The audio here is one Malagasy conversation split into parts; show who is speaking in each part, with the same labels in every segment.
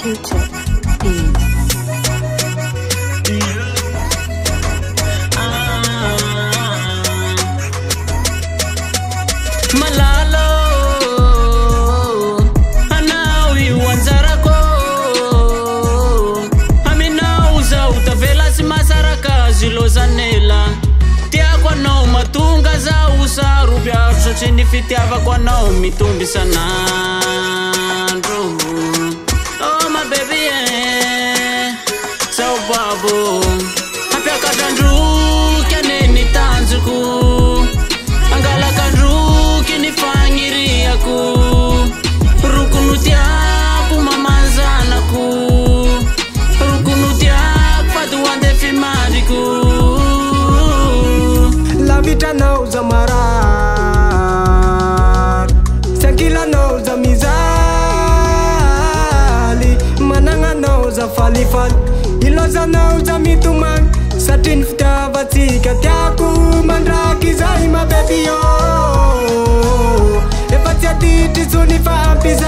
Speaker 1: Q-Tip Beats.
Speaker 2: Malalo anawi wanzarako aminauza utavela simasaraka zilozanela tiakwa nao matunga za usaru byarusha chini fitiava kwa nao mitumbi sanandro. Oh my baby yeah so babu apya katandru kyaneni tanzuku angala kandru kinifanyiri yaku rukunutia kumamanzana ku rukunutia patuwande fimariku
Speaker 3: La vita nauza marar Sankila nauza mizali Mananga nauza falifal Iloza nauza mituman Satin fita vatika Tiaku mandraki zai ma baby yo Efatia titi sunifa ampiza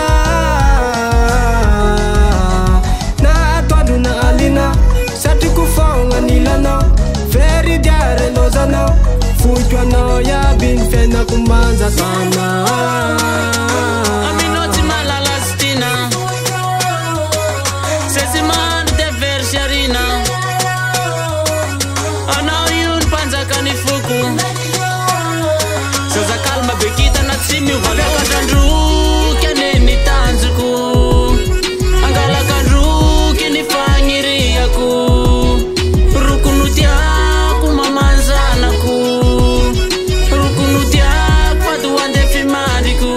Speaker 3: Na atwadu na alina Sati kufaunga nilana Feri diare lozana Fujwa na ya bin fena kumanza sana
Speaker 2: Aminoti malalastina Sesimani te versharina Anayun panza kanifuku Sasa kalma bekita na tsimi uvaga katandru Kyaneni tanzuku Angala kandru kinifanyiri yaku Rukunutia kumamanzana ku Rukunutia patuwande fimariku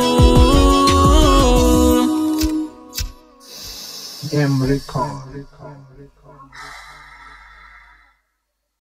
Speaker 4: Record.